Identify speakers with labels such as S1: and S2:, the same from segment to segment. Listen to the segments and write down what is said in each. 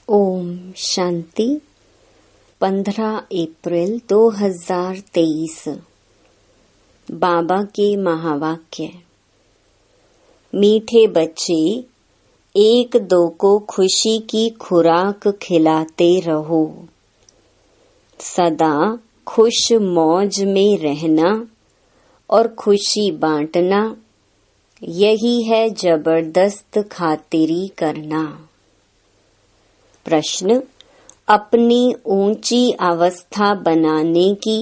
S1: ओम शांति। 15 अप्रैल 2023। बाबा के महावाक्य। मीठे बच्चे, एक दो को खुशी की खुराक खिलाते रहो। सदा खुश मौज में रहना और खुशी बांटना, यही है जबरदस्त खातिरी करना। प्रश्न: अपनी ऊंची अवस्था बनाने की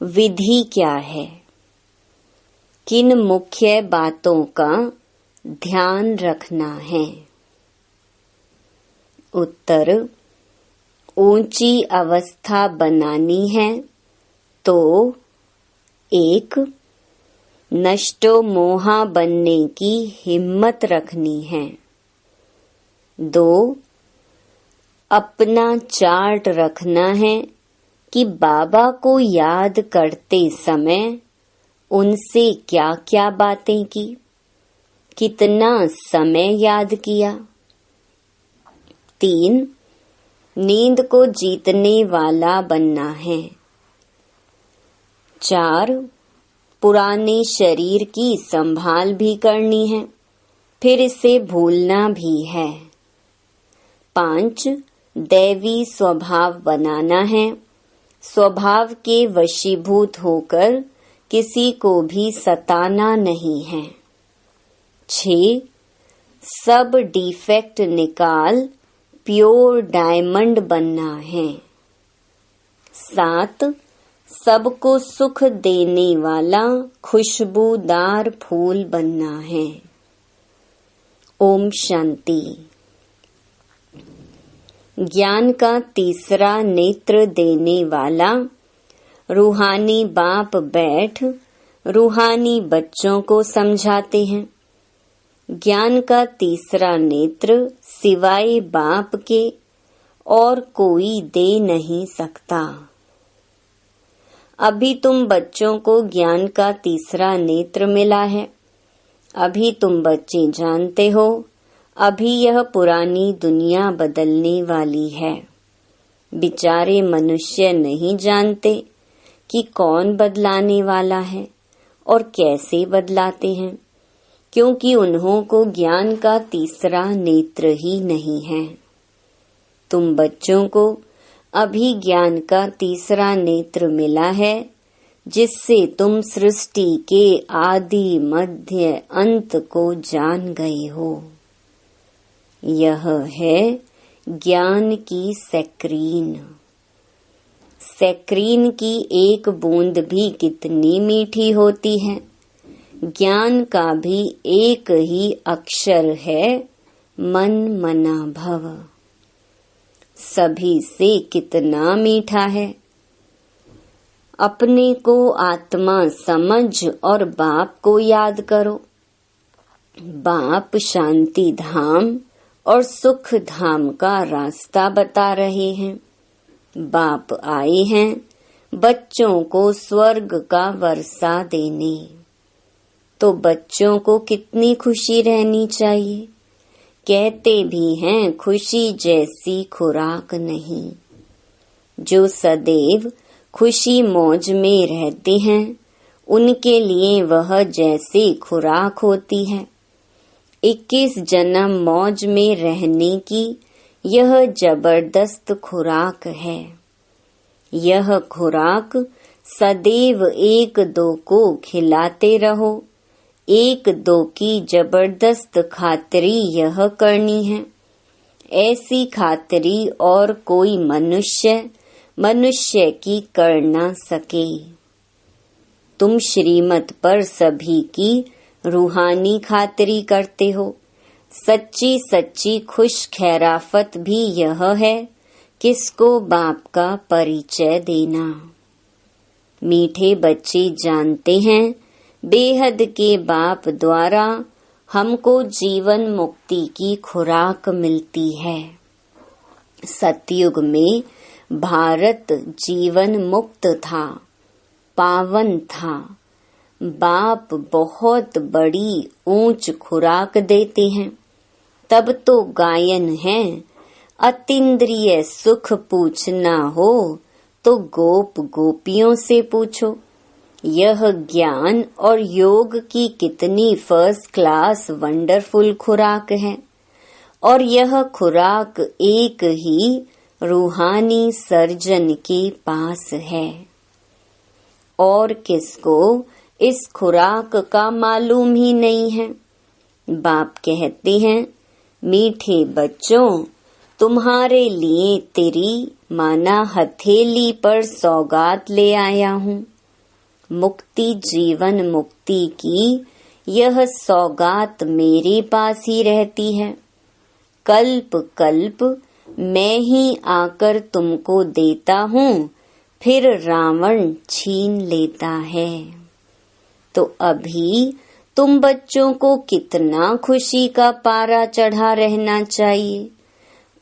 S1: विधि क्या है? किन मुख्य बातों का ध्यान रखना है? उत्तर: ऊंची अवस्था बनानी है तो 1. नष्टो मोहा बनने की हिम्मत रखनी है। 2. अपना चार्ट रखना है कि बाबा को याद करते समय उनसे क्या क्या बातें की, कितना समय याद किया। 3. नींद को जीतने वाला बनना है। 4. पुराने शरीर की संभाल भी करनी है, फिर इसे भूलना भी है। 5. दैवी स्वभाव बनाना है, स्वभाव के वशीभूत होकर किसी को भी सताना नहीं है। 6. सब डिफेक्ट निकाल प्योर डायमंड बनना है। 7. सबको सुख देने वाला खुशबूदार फूल बनना है। ओम शांति। ज्ञान का तीसरा नेत्र देने वाला रूहानी बाप बैठ रूहानी बच्चों को समझाते हैं। ज्ञान का तीसरा नेत्र सिवाय बाप के और कोई दे नहीं सकता। अभी तुम बच्चों को ज्ञान का तीसरा नेत्र मिला है। अभी तुम बच्चे जानते हो, अभी यह पुरानी दुनिया बदलने वाली है। बेचारे मनुष्य नहीं जानते कि कौन बदलाने वाला है और कैसे बदलाते हैं, क्योंकि उन्हों को ज्ञान का तीसरा नेत्र ही नहीं है। तुम बच्चों को अभी ज्ञान का तीसरा नेत्र मिला है, जिससे तुम सृष्टि के आदि मध्य अंत को जान गए हो। यह है ज्ञान की स्क्रीन। स्क्रीन की एक बूंद भी कितनी मीठी होती है। ज्ञान का भी एक ही अक्षर है, मन मना भव। सभी से कितना मीठा है। अपने को आत्मा समझ और बाप को याद करो। बाप शांति धाम और सुख धाम का रास्ता बता रहे हैं। बाप आए हैं बच्चों को स्वर्ग का वर्षा देने। तो बच्चों को कितनी खुशी रहनी चाहिए। कहते भी हैं खुशी जैसी खुराक नहीं। जो सदैव खुशी मौज में रहते हैं, उनके लिए वह जैसी खुराक होती है। 21 जन्म मौज में रहने की यह जबरदस्त खुराक है। यह खुराक सदैव एक दो को खिलाते रहो। एक दो की जबरदस्त खातिरी यह करनी है। ऐसी खातिरी और कोई मनुष्य की कर ना सके। तुम श्रीमत पर सभी की रूहानी खातिरी करते हो। सच्ची सच्ची खुश खैराफत भी यह है किसको बाप का परिचय देना। मीठे बच्चे जानते हैं बेहद के बाप द्वारा हमको जीवन मुक्ति की खुराक मिलती है। सतयुग में भारत जीवन मुक्त था, पावन था। बाप बहुत बड़ी ऊंच खुराक देते हैं। तब तो गायन है, अतीन्द्रिय सुख पूछना हो तो गोप गोपियों से पूछो। यह ज्ञान और योग की कितनी फर्स्ट क्लास वंडरफुल खुराक है, और यह खुराक एक ही रूहानी सर्जन के पास है। और किसको इस खुराक का मालूम ही नहीं है। बाप कहते हैं, मीठे बच्चों, तुम्हारे लिए तेरी माना हथेली पर सौगात ले आया हूँ। मुक्ति जीवन मुक्ति की यह सौगात मेरे पास ही रहती है। कल्प कल्प मैं ही आकर तुमको देता हूँ, फिर रावण छीन लेता है। तो अभी तुम बच्चों को कितना खुशी का पारा चढ़ा रहना चाहिए।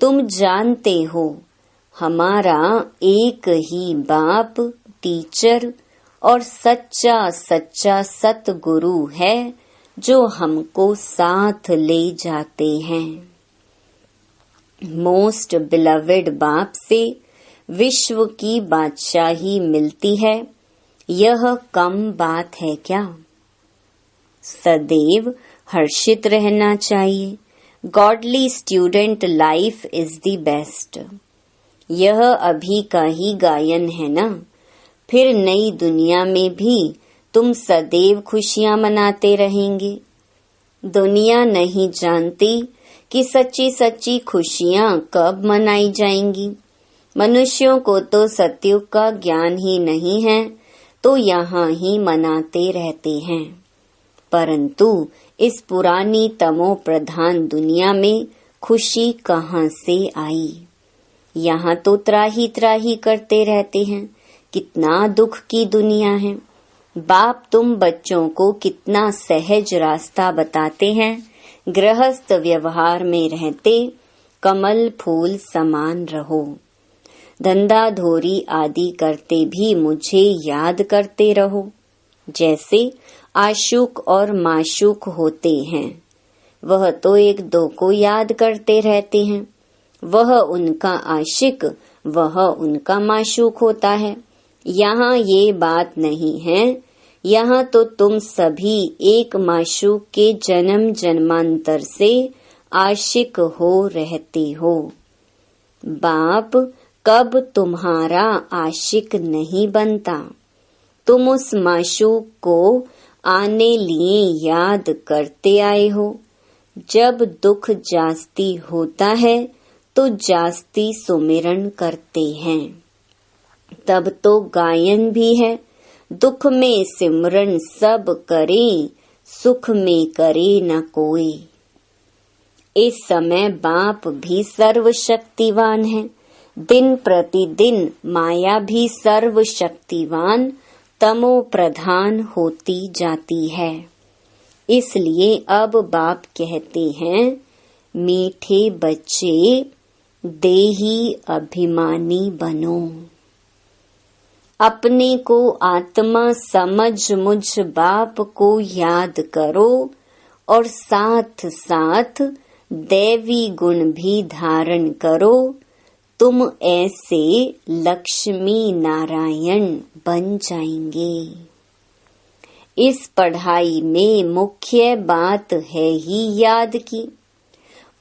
S1: तुम जानते हो, हमारा एक ही बाप, टीचर और सच्चा सच्चा सतगुरु है जो हमको साथ ले जाते हैं। मोस्ट बिलवेड बाप से विश्व की बादशाही मिलती है, यह कम बात है क्या। सदैव हर्षित रहना चाहिए। Godly student life is the best. यह अभी का ही गायन है ना। फिर नई दुनिया में भी तुम सदैव खुशियां मनाते रहेंगे। दुनिया नहीं जानती कि सच्ची सच्ची खुशियां कब मनाई जाएंगी। मनुष्यों को तो सतयुग का ज्ञान ही नहीं है, तो यहाँ ही मनाते रहते हैं। परंतु इस पुरानी तमो प्रधान दुनिया में खुशी कहाँ से आई। यहाँ तो त्राही त्राही करते रहते हैं। कितना दुख की दुनिया है। बाप तुम बच्चों को कितना सहज रास्ता बताते हैं। गृहस्थ व्यवहार में रहते कमल फूल समान रहो। धंधा धोरी आदि करते भी मुझे याद करते रहो। जैसे आशुक और माशुक होते हैं, वह तो एक दो को याद करते रहते हैं। वह उनका आशिक, वह उनका माशुक होता है। यहाँ ये बात नहीं है। यहाँ तो तुम सभी एक माशूक के जन्म जन्मांतर से आशिक हो रहते हो। बाप कब तुम्हारा आशिक नहीं बनता। तुम उस माशूक को आने लिए याद करते आए हो। जब दुख जास्ती होता है तो जास्ती सुमिरन करते हैं। तब तो गायन भी है, दुख में सिमरन सब करे, सुख में करे न कोई। इस समय बाप भी सर्वशक्तिवान है। दिन प्रतिदिन माया भी सर्वशक्तिवान तमो प्रधान होती जाती है। इसलिए अब बाप कहते हैं, मीठे बच्चे, देही अभिमानी बनो। अपने को आत्मा समझ मुझ बाप को याद करो और साथ साथ दैवी गुण भी धारण करो। तुम ऐसे लक्ष्मी नारायण बन जाएंगे। इस पढ़ाई में मुख्य बात है ही याद की।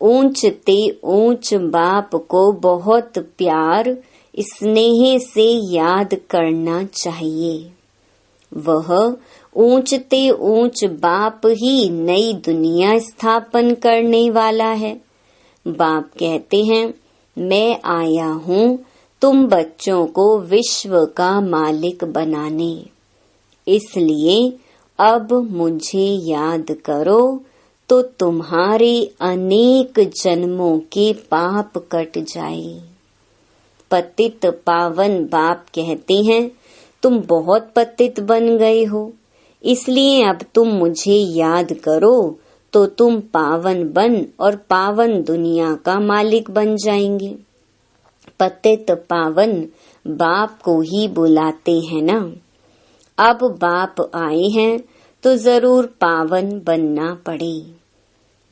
S1: ऊंच ते ऊंच बाप को बहुत प्यार स्नेह से याद करना चाहिए। वह ऊंच ते ऊंच बाप ही नई दुनिया स्थापन करने वाला है। बाप कहते हैं, मैं आया हूँ तुम बच्चों को विश्व का मालिक बनाने। इसलिए अब मुझे याद करो तो तुम्हारे अनेक जन्मों के पाप कट जाए। पतित पावन बाप कहते हैं, तुम बहुत पतित बन गए हो, इसलिए अब तुम मुझे याद करो तो तुम पावन बन और पावन दुनिया का मालिक बन जाएंगे। पतित पावन बाप को ही बुलाते हैं ना। अब बाप आए हैं तो जरूर पावन बनना पड़े।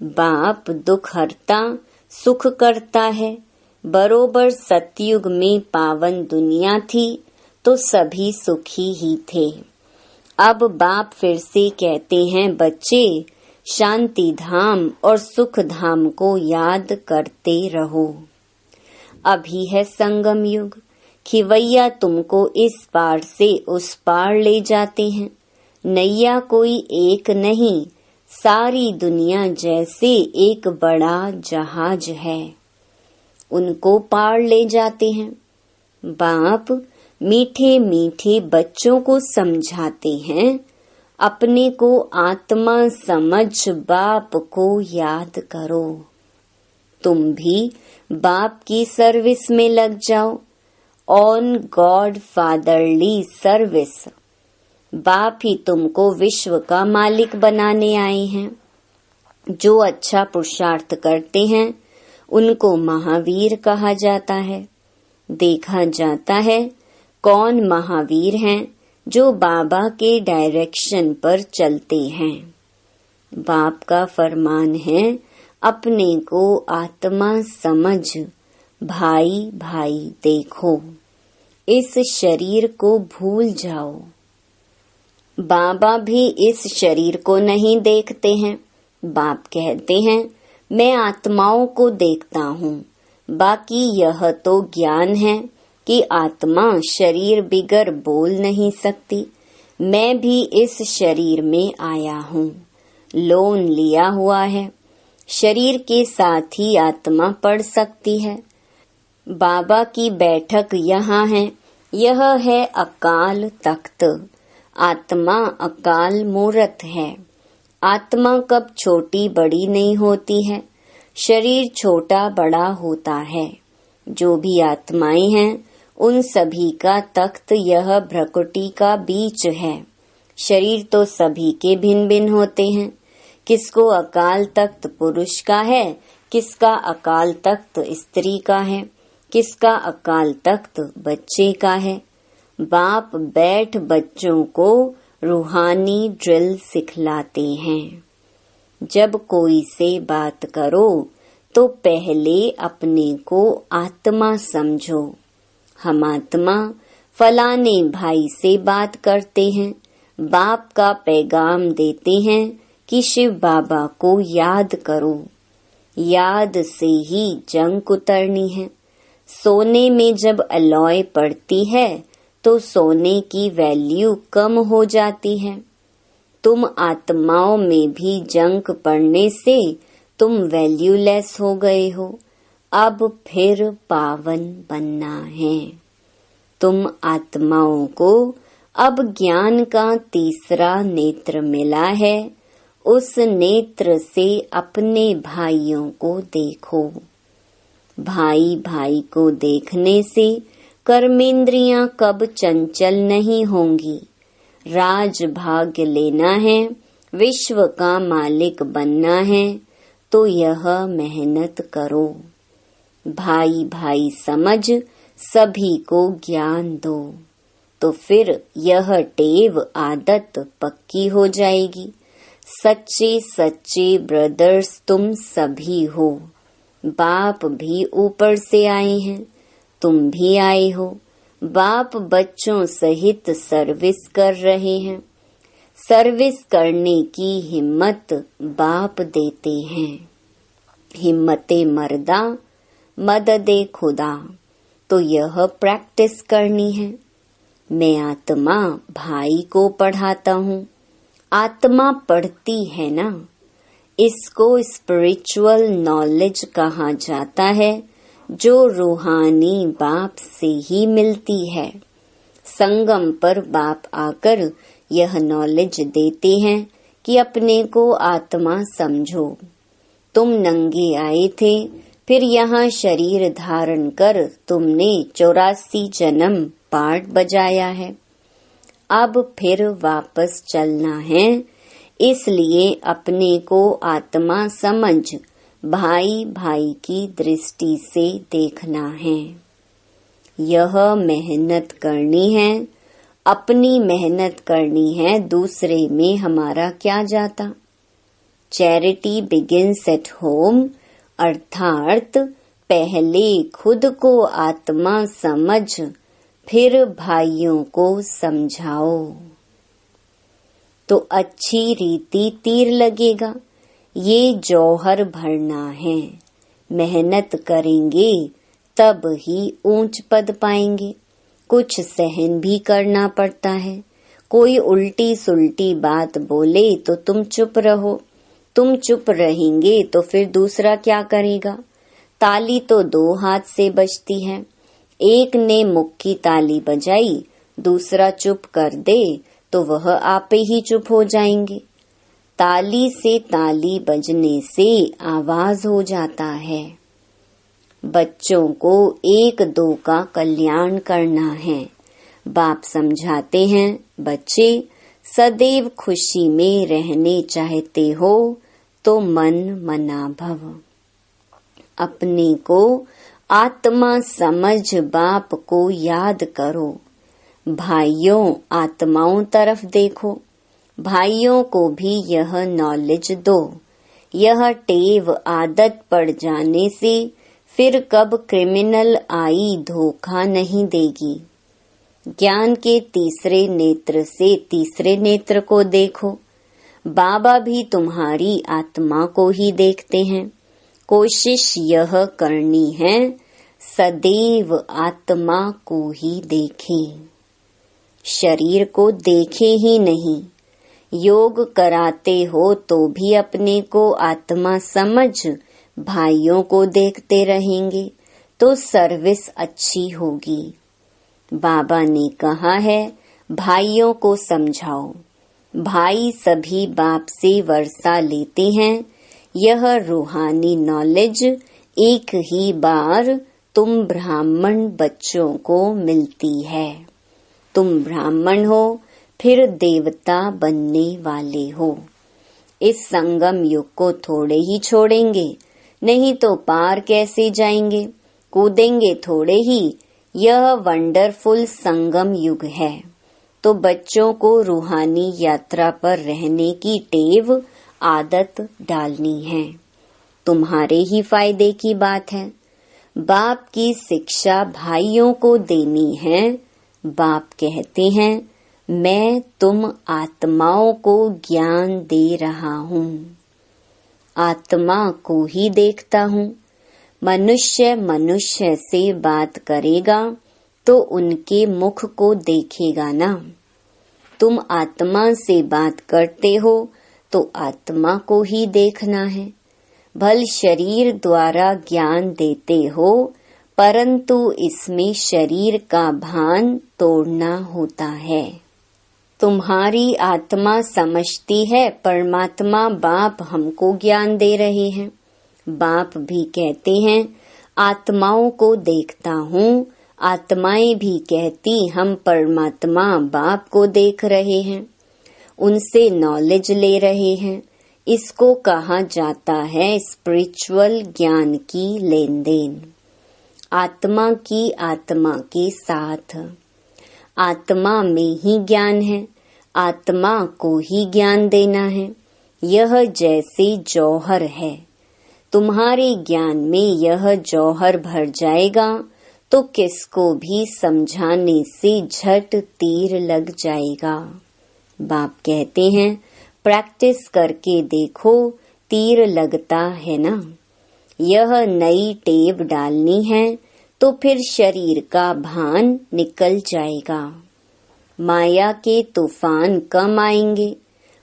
S1: बाप दुख हरता सुख करता है। बरोबर सतयुग में पावन दुनिया थी तो सभी सुखी ही थे। अब बाप फिर से कहते हैं, बच्चे शांति धाम और सुख धाम को याद करते रहो। अभी है संगम युग, खिवैया तुमको इस पार से उस पार ले जाते हैं। नैया कोई एक नहीं, सारी दुनिया जैसे एक बड़ा जहाज है, उनको पार ले जाते हैं। बाप मीठे मीठे बच्चों को समझाते हैं, अपने को आत्मा समझ बाप को याद करो। तुम भी बाप की सर्विस में लग जाओ, ऑन गॉड फादरली सर्विस। बाप ही तुमको विश्व का मालिक बनाने आए हैं। जो अच्छा पुरुषार्थ करते हैं उनको महावीर कहा जाता है। देखा जाता है कौन महावीर हैं जो बाबा के डायरेक्शन पर चलते हैं। बाप का फरमान है, अपने को आत्मा समझ भाई भाई देखो, इस शरीर को भूल जाओ। बाबा भी इस शरीर को नहीं देखते हैं। बाप कहते हैं, मैं आत्माओं को देखता हूँ, बाकी यह तो ज्ञान है कि आत्मा शरीर बिगर बोल नहीं सकती। मैं भी इस शरीर में आया हूँ, लोन लिया हुआ है। शरीर के साथ ही आत्मा पढ़ सकती है। बाबा की बैठक यहाँ है, यह है अकाल तख्त। आत्मा अकाल मूर्त है। आत्मा कब छोटी बड़ी नहीं होती है, शरीर छोटा बड़ा होता है। जो भी आत्माएं हैं उन सभी का तख्त यह भ्रकुटी का बीच है। शरीर तो सभी के भिन्न भिन्न होते हैं। किसको अकाल तख्त पुरुष का है, किसका अकाल तख्त स्त्री का है, किसका अकाल तख्त बच्चे का है। बाप बैठ बच्चों को रूहानी ड्रिल सिखलाते हैं। जब कोई से बात करो तो पहले अपने को आत्मा समझो। हम आत्मा फलाने भाई से बात करते हैं, बाप का पैगाम देते हैं कि शिव बाबा को याद करो। याद से ही जंग उतरनी है। सोने में जब अलॉय पड़ती है तो सोने की वैल्यू कम हो जाती है। तुम आत्माओं में भी जंग पड़ने से तुम वैल्यूलेस हो गए हो। अब फिर पावन बनना है। तुम आत्माओं को अब ज्ञान का तीसरा नेत्र मिला है। उस नेत्र से अपने भाइयों को देखो। भाई भाई को देखने से कर्मेंद्रियां कब चंचल नहीं होंगी। राज भाग्य लेना है, विश्व का मालिक बनना है तो यह मेहनत करो। भाई भाई समझ सभी को ज्ञान दो, तो फिर यह टेव आदत पक्की हो जाएगी। सच्चे सच्चे ब्रदर्स तुम सभी हो। बाप भी ऊपर से आए हैं, तुम भी आए हो। बाप बच्चों सहित सर्विस कर रहे हैं। सर्विस करने की हिम्मत बाप देते हैं। हिम्मते मर्दा मददे खुदा, तो यह प्रैक्टिस करनी है। मैं आत्मा भाई को पढ़ाता हूँ। आत्मा पढ़ती है ना। इसको स्पिरिचुअल नॉलेज कहा जाता है, जो रूहानी बाप से ही मिलती है। संगम पर बाप आकर यह नॉलेज देते हैं कि अपने को आत्मा समझो। तुम नंगे आए थे, फिर यहाँ शरीर धारण कर तुमने 84 जन्म पार्ट बजाया है। अब फिर वापस चलना है, इसलिए अपने को आत्मा समझ भाई भाई की दृष्टि से देखना है। यह मेहनत करनी है, अपनी मेहनत करनी है, दूसरे में हमारा क्या जाता। चैरिटी बिगिंस एट होम, अर्थात पहले खुद को आत्मा समझ फिर भाइयों को समझाओ तो अच्छी रीति तीर लगेगा। ये जौहर भरना है, मेहनत करेंगे तब ही ऊंच पद पाएंगे। कुछ सहन भी करना पड़ता है। कोई उल्टी सुल्टी बात बोले तो तुम चुप रहो। तुम चुप रहेंगे तो फिर दूसरा क्या करेगा? ताली तो 2 हाथ से बजती है। एक ने मुक्की ताली बजाई, दूसरा चुप कर दे तो वह आपे ही चुप हो जाएंगे। ताली से ताली बजने से आवाज हो जाता है। बच्चों को 1-2 का कल्याण करना है। बाप समझाते हैं, बच्चे सदैव खुशी में रहने चाहते हो तो मन मना भव। अपने को आत्मा समझ बाप को याद करो। भाइयों आत्माओं तरफ देखो। भाइयों को भी यह नॉलेज दो। यह टेव आदत पड़ जाने से फिर कब क्रिमिनल आई धोखा नहीं देगी। ज्ञान के तीसरे नेत्र से तीसरे नेत्र को देखो। बाबा भी तुम्हारी आत्मा को ही देखते हैं। कोशिश यह करनी है सदैव आत्मा को ही देखें, शरीर को देखे ही नहीं। योग कराते हो तो भी अपने को आत्मा समझ भाइयों को देखते रहेंगे तो सर्विस अच्छी होगी। बाबा ने कहा है भाइयों को समझाओ। भाई सभी बाप से वर्षा लेते हैं। यह रूहानी नॉलेज एक ही बार तुम ब्राह्मण बच्चों को मिलती है। तुम ब्राह्मण हो फिर देवता बनने वाले हो। इस संगम युग को थोड़े ही छोड़ेंगे, नहीं तो पार कैसे जाएंगे? कूदेंगे थोड़े ही। यह वंडरफुल संगम युग है। तो बच्चों को रूहानी यात्रा पर रहने की टेव आदत डालनी है। तुम्हारे ही फायदे की बात है। बाप की शिक्षा भाइयों को देनी है। बाप कहते हैं मैं तुम आत्माओं को ज्ञान दे रहा हूँ। आत्मा को ही देखता हूँ। मनुष्य मनुष्य से बात करेगा तो उनके मुख को देखेगा ना। तुम आत्मा से बात करते हो तो आत्मा को ही देखना है। भल शरीर द्वारा ज्ञान देते हो, परंतु इसमें शरीर का भान तोड़ना होता है। तुम्हारी आत्मा समझती है परमात्मा बाप हमको ज्ञान दे रहे हैं। बाप भी कहते हैं आत्माओं को देखता हूँ। आत्माएं भी कहती हम परमात्मा बाप को देख रहे हैं, उनसे नॉलेज ले रहे हैं। इसको कहा जाता है स्पिरिचुअल ज्ञान की लेन देन। आत्मा की आत्मा के साथ। आत्मा में ही ज्ञान है, आत्मा को ही ज्ञान देना है। यह जैसे जौहर है। तुम्हारे ज्ञान में यह जौहर भर जाएगा तो किसको भी समझाने से झट तीर लग जाएगा। बाप कहते हैं प्रैक्टिस करके देखो, तीर लगता है ना। यह नई टेव डालनी है तो फिर शरीर का भान निकल जाएगा। माया के तूफान कम आएंगे,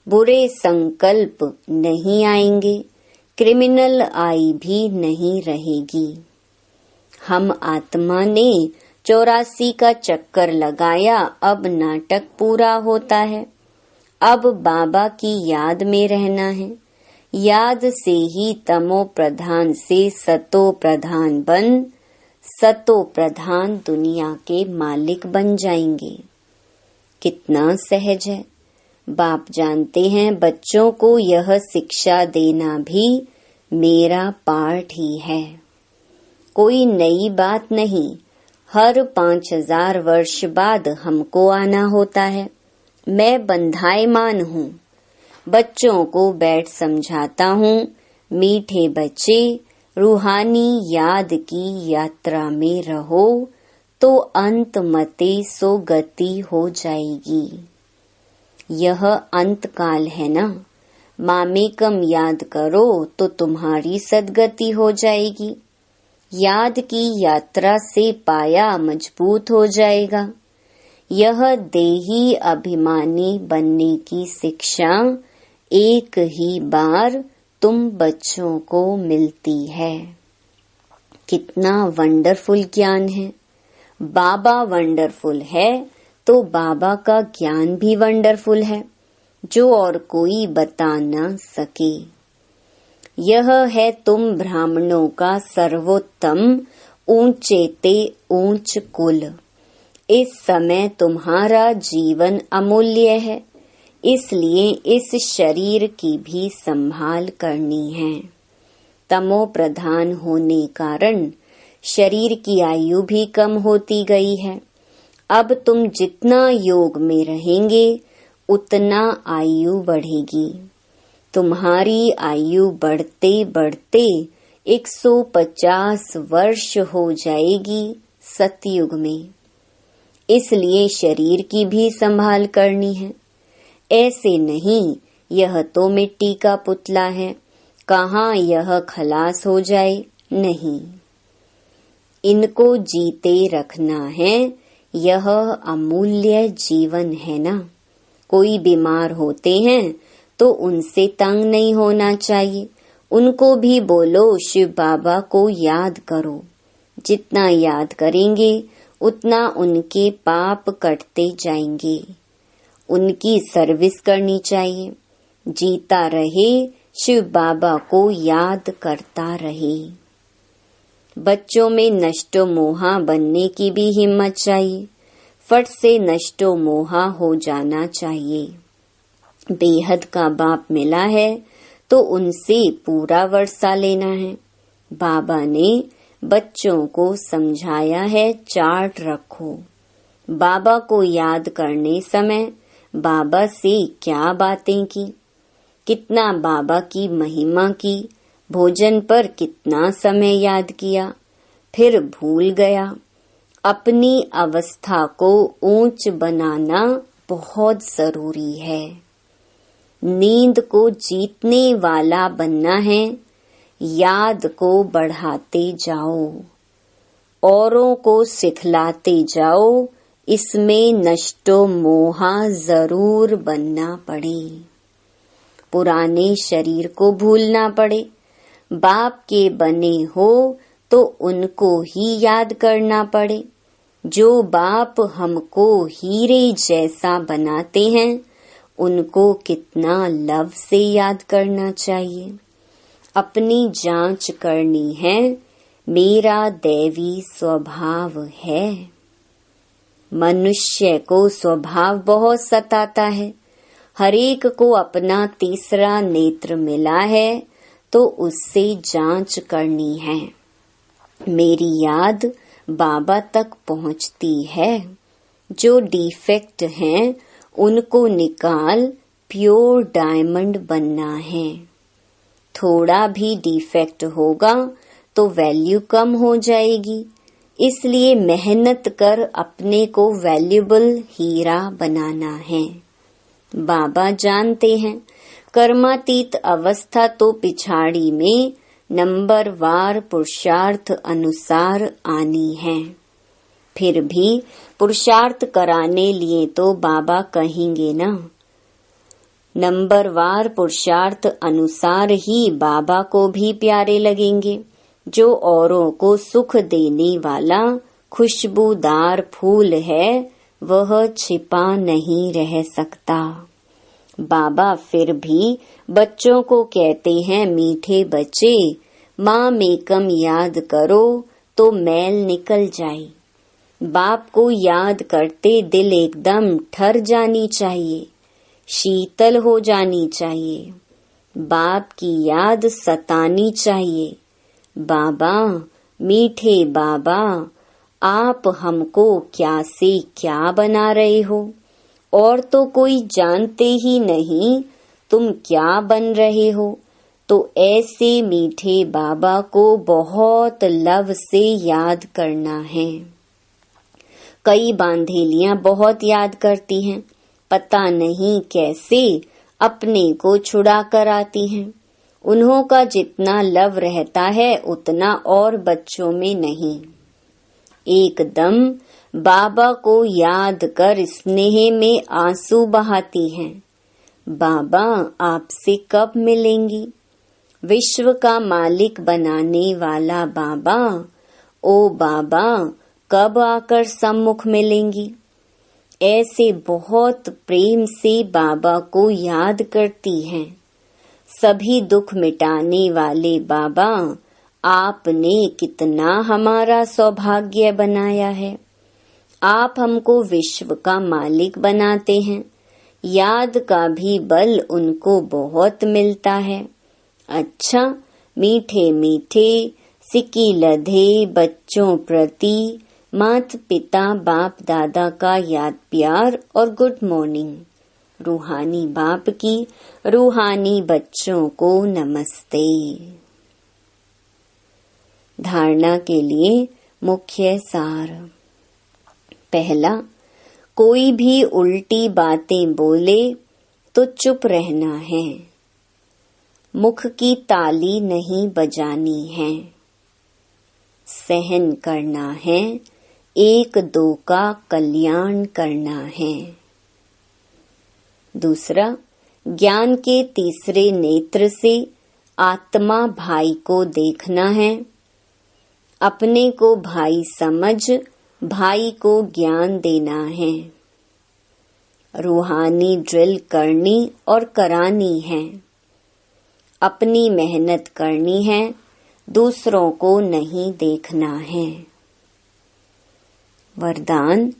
S1: बुरे संकल्प नहीं आएंगे, क्रिमिनल आई भी नहीं रहेगी। हम आत्मा ने 84 का चक्कर लगाया, अब नाटक पूरा होता है। अब बाबा की याद में रहना है। याद से ही तमो प्रधान से सतो प्रधान बन सतो प्रधान दुनिया के मालिक बन जाएंगे। कितना सहज है। बाप जानते हैं बच्चों को यह शिक्षा देना भी मेरा पार्ट ही है। कोई नई बात नहीं। हर 5000 वर्ष बाद हमको आना होता है। मैं बंधायमान हूँ। बच्चों को बैठ समझाता हूँ, मीठे बच्चे रूहानी याद की यात्रा में रहो तो अंत मते सो गति हो जाएगी। यह अंत काल है ना, मामेकम याद करो तो तुम्हारी सद्गति हो जाएगी। याद की यात्रा से पाया मजबूत हो जाएगा। यह देही अभिमानी बनने की शिक्षा एक ही बार तुम बच्चों को मिलती है। कितना वंडरफुल ज्ञान है। बाबा वंडरफुल है तो बाबा का ज्ञान भी वंडरफुल है, जो और कोई बता न सके। यह है तुम ब्राह्मणों का सर्वोत्तम ऊंचे ते ऊंच कुल। इस समय तुम्हारा जीवन अमूल्य है, इसलिए इस शरीर की भी संभाल करनी है। तमो प्रधान होने कारण शरीर की आयु भी कम होती गई है। अब तुम जितना योग में रहेंगे उतना आयु बढ़ेगी। तुम्हारी आयु बढ़ते बढ़ते 150 वर्ष हो जाएगी सतयुग में। इसलिए शरीर की भी संभाल करनी है। ऐसे नहीं यह तो मिट्टी का पुतला है, कहाँ यह खलास हो जाए, नहीं। इनको जीते रखना है, यह अमूल्य जीवन है ना। कोई बीमार होते हैं तो उनसे तंग नहीं होना चाहिए। उनको भी बोलो शिव बाबा को याद करो। जितना याद करेंगे उतना उनके पाप कटते जाएंगे। उनकी सर्विस करनी चाहिए। जीता रहे, शिव बाबा को याद करता रहे। बच्चों में नष्टो मोहा बनने की भी हिम्मत चाहिए। फट से नष्टो मोहा हो जाना चाहिए। बेहद का बाप मिला है तो उनसे पूरा वर्षा लेना है। बाबा ने बच्चों को समझाया है, चार्ट रखो। बाबा को याद करने समय बाबा से क्या बातें की, कितना बाबा की महिमा की, भोजन पर कितना समय याद किया, फिर भूल गया। अपनी अवस्था को ऊंच बनाना बहुत जरूरी है। नींद को जीतने वाला बनना है। याद को बढ़ाते जाओ, औरों को सिखलाते जाओ। इसमें नष्टो मोहा जरूर बनना पड़े। पुराने शरीर को भूलना पड़े। बाप के बने हो तो उनको ही याद करना पड़े। जो बाप हमको हीरे जैसा बनाते हैं उनको कितना लव से याद करना चाहिए। अपनी जांच करनी है, मेरा दैवी स्वभाव है। मनुष्य को स्वभाव बहुत सताता है। हरेक को अपना तीसरा नेत्र मिला है तो उससे जांच करनी है। मेरी याद बाबा तक पहुंचती है। जो डिफेक्ट हैं उनको निकाल प्योर डायमंड बनना है। थोड़ा भी डिफेक्ट होगा तो वैल्यू कम हो जाएगी। इसलिए मेहनत कर अपने को वैल्यूबल हीरा बनाना है। बाबा जानते हैं कर्मातीत अवस्था तो पिछाड़ी में नंबरवार पुरुषार्थ अनुसार आनी है। फिर भी पुरुषार्थ कराने लिए तो बाबा कहेंगे ना। नंबरवार पुरुषार्थ अनुसार ही बाबा को भी प्यारे लगेंगे। जो औरों को सुख देने वाला खुशबूदार फूल है वह छिपा नहीं रह सकता। बाबा फिर भी बच्चों को कहते हैं, मीठे बच्चे माँ मेकम याद करो तो मैल निकल जाए। बाप को याद करते दिल एकदम ठर जानी चाहिए, शीतल हो जानी चाहिए। बाप की याद सतानी चाहिए। बाबा, मीठे बाबा, आप हमको क्या से क्या बना रहे हो, और तो कोई जानते ही नहीं तुम क्या बन रहे हो। तो ऐसे मीठे बाबा को बहुत लव से याद करना है। कई बांधेलियां बहुत याद करती हैं, पता नहीं कैसे अपने को छुड़ा कर आती हैं। उन्हों का जितना लव रहता है उतना और बच्चों में नहीं। एकदम बाबा को याद कर स्नेह में आंसू बहाती हैं। बाबा आपसे कब मिलेंगी? विश्व का मालिक बनाने वाला बाबा, ओ बाबा कब आकर सम्मुख मिलेंगी? ऐसे बहुत प्रेम से बाबा को याद करती हैं। सभी दुख मिटाने वाले बाबा, आपने कितना हमारा सौभाग्य बनाया है। आप हमको विश्व का मालिक बनाते हैं। याद का भी बल उनको बहुत मिलता है। अच्छा, मीठे मीठे सिक्की लधे बच्चों प्रति माता पिता बाप दादा का याद प्यार और गुड मॉर्निंग। रूहानी बाप की रूहानी बच्चों को नमस्ते। धारणा के लिए मुख्य सार। पहला, कोई भी उल्टी बातें बोले तो चुप रहना है। मुख की ताली नहीं बजानी है। सहन करना है, एक दो का कल्याण करना है। दूसरा, ज्ञान के तीसरे नेत्र से आत्मा भाई को देखना है। अपने को भाई समझ भाई को ज्ञान देना है। रूहानी ड्रिल करनी और करानी है। अपनी मेहनत करनी है, दूसरों को नहीं देखना है। वरदान,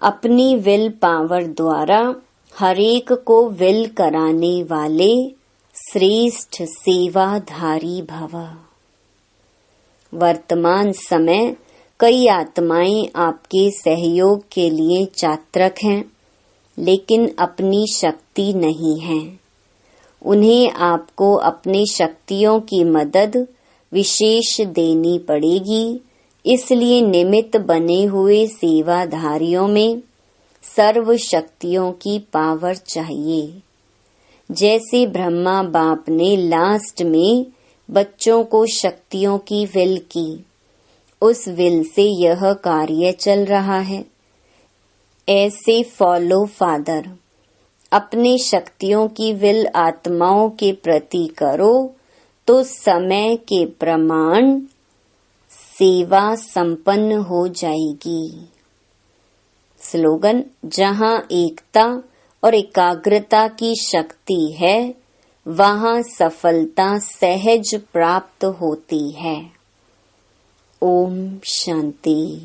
S1: अपनी विल पावर द्वारा हरेक को विल कराने वाले श्रेष्ठ सेवाधारी भव। वर्तमान समय कई आत्माएं आपके सहयोग के लिए चातक हैं, लेकिन अपनी शक्ति नहीं है। उन्हें आपको अपनी शक्तियों की मदद विशेष देनी पड़ेगी। इसलिए निमित्त बने हुए सेवाधारियों में सर्व शक्तियों की पावर चाहिए। जैसे ब्रह्मा बाप ने लास्ट में बच्चों को शक्तियों की विल की, उस विल से यह कार्य चल रहा है। ऐसे फॉलो फादर, अपने शक्तियों की विल आत्माओं के प्रति करो तो समय के प्रमाण सेवा संपन्न हो जाएगी। स्लोगन, जहाँ एकता और एकाग्रता की शक्ति है, वहाँ सफलता सहज प्राप्त होती है। ओम शांति।